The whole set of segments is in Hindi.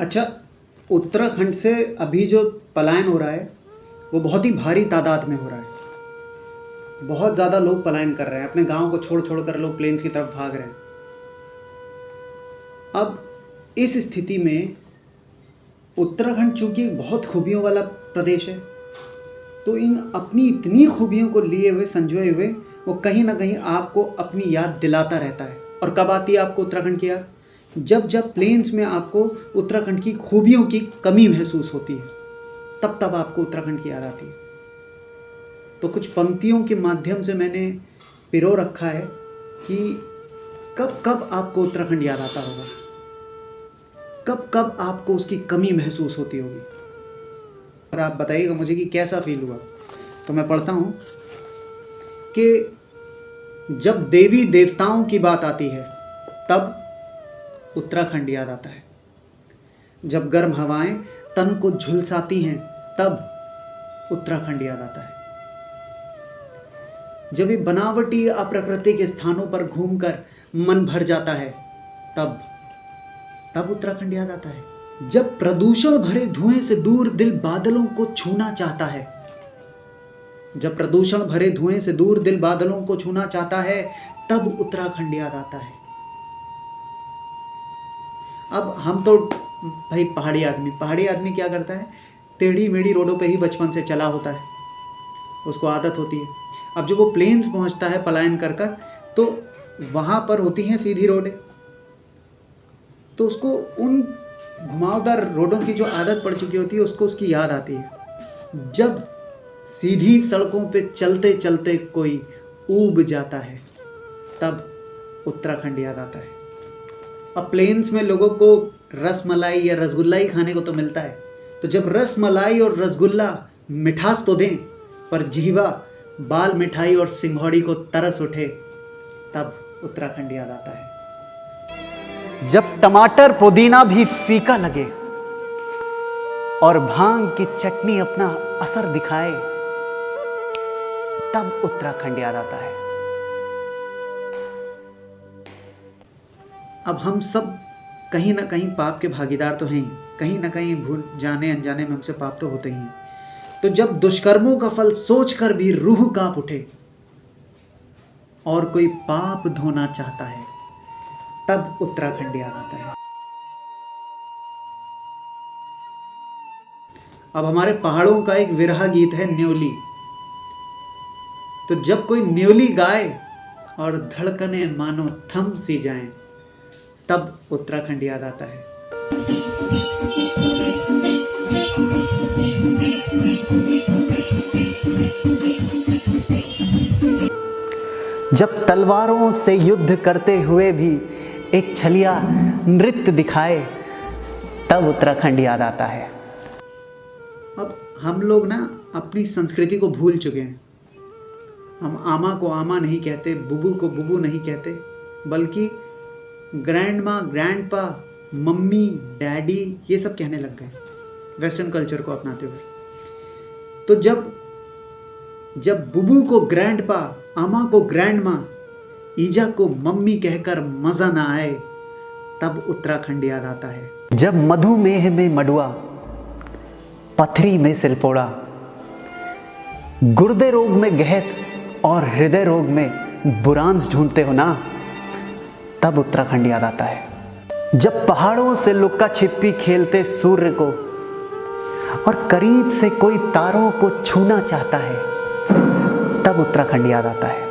अच्छा, उत्तराखंड से अभी जो पलायन हो रहा है वो बहुत ही भारी तादाद में हो रहा है। बहुत ज़्यादा लोग पलायन कर रहे हैं, अपने गांव को छोड़ छोड़ कर लोग प्लेन्स की तरफ भाग रहे हैं। अब इस स्थिति में उत्तराखंड चूंकि बहुत खूबियों वाला प्रदेश है, तो इन अपनी इतनी खूबियों को लिए हुए, संजोए हुए, वो कहीं ना कहीं आपको अपनी याद दिलाता रहता है। और कब आती है आपको उत्तराखंड की याद? जब जब प्लेन्स में आपको उत्तराखंड की खूबियों की कमी महसूस होती है, तब तब आपको उत्तराखंड की याद आती है। तो कुछ पंक्तियों के माध्यम से मैंने पिरो रखा है कि कब कब आपको उत्तराखंड याद आता होगा, कब कब आपको उसकी कमी महसूस होती होगी, और आप बताइएगा मुझे कि कैसा फील हुआ। तो मैं पढ़ता हूँ कि जब देवी देवताओं की बात आती है तब उत्तराखंड याद आता है। जब गर्म हवाएं तन को झुलसाती हैं तब उत्तराखंड याद आता है। जब ये बनावटी अप्राकृतिक स्थानों पर घूमकर मन भर जाता है तब उत्तराखंड याद आता है। जब प्रदूषण भरे धुएं से दूर दिल बादलों को छूना चाहता है, जब प्रदूषण भरे धुएं से दूर दिल बादलों को छूना चाहता है, तब उत्तराखंड याद आता है। अब हम तो भाई पहाड़ी आदमी क्या करता है, टेढ़ी मेढ़ी रोडों पे ही बचपन से चला होता है, उसको आदत होती है। अब जब वो प्लेन्स पहुंचता है पलायन कर कर, तो वहाँ पर होती हैं सीधी रोडें, तो उसको उन घुमावदार रोडों की जो आदत पड़ चुकी होती है उसको उसकी याद आती है। जब सीधी सड़कों पे चलते चलते कोई ऊब जाता है तब उत्तराखंड याद आता है। अब प्लेन्स में लोगों को रसमलाई या रसगुल्ला ही खाने को तो मिलता है, तो जब रसमलाई और रसगुल्ला मिठास तो दें पर जीवा बाल मिठाई और सिंघौड़ी को तरस उठे, तब उत्तराखंड याद आता है। जब टमाटर पुदीना भी फीका लगे और भांग की चटनी अपना असर दिखाए, तब उत्तराखंड याद आता है। अब हम सब कहीं ना कहीं पाप के भागीदार तो हैं, कहीं ना कहीं भूल जाने अनजाने में हमसे पाप तो होते ही हैं। तो जब दुष्कर्मों का फल सोचकर भी रूह कांप उठे और कोई पाप धोना चाहता है, तब उत्तराखंड याद आता है। अब हमारे पहाड़ों का एक विरह गीत है न्योली। तो जब कोई न्योली गाए और धड़कने मानो थम सी जाएं, तब उत्तराखंड याद आता है। जब तलवारों से युद्ध करते हुए भी एक छलिया नृत्य दिखाए, तब उत्तराखंड याद आता है। अब हम लोग ना अपनी संस्कृति को भूल चुके हैं। हम आमा को आमा नहीं कहते, बुबू को बुबू नहीं कहते, बल्कि ग्रैंड माँ, ग्रैंड पा, मम्मी, डैडी, ये सब कहने लग गए वेस्टर्न कल्चर को अपनाते हुए। तो जब बुबू को ग्रैंड पा, आमा को ग्रैंड माँ, ईजा को मम्मी कहकर मजा ना आए, तब उत्तराखंड याद आता है। जब मधुमेह में मडुआ, पथरी में सिलफोड़ा, गुर्दे रोग में गहत और हृदय रोग में बुरांस ढूंढते हो ना, तब उत्तराखंड याद आता है। जब पहाड़ों से लुक्का छिपी खेलते सूर्य को और करीब से कोई तारों को छूना चाहता है, तब उत्तराखंड याद आता है।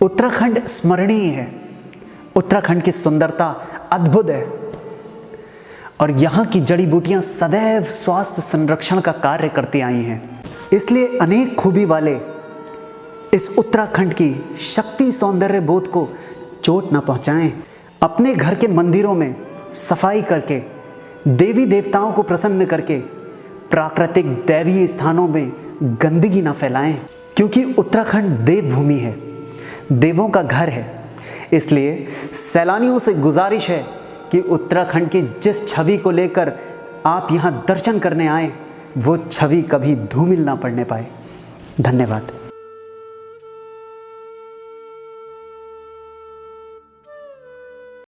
उत्तराखंड स्मरणीय है, उत्तराखंड की सुंदरता अद्भुत है और यहाँ की जड़ी बूटियाँ सदैव स्वास्थ्य संरक्षण का कार्य करती आई हैं। इसलिए अनेक खूबी वाले इस उत्तराखंड की शक्ति सौंदर्य बोध को चोट न पहुँचाएं। अपने घर के मंदिरों में सफाई करके, देवी देवताओं को प्रसन्न करके प्राकृतिक दैवीय स्थानों में गंदगी न फैलाएं, क्योंकि उत्तराखंड देवभूमि है, देवों का घर है। इसलिए सैलानियों से गुजारिश है कि उत्तराखंड की जिस छवि को लेकर आप यहाँ दर्शन करने आए, वो छवि कभी धूमिल ना पड़ने पाए। धन्यवाद।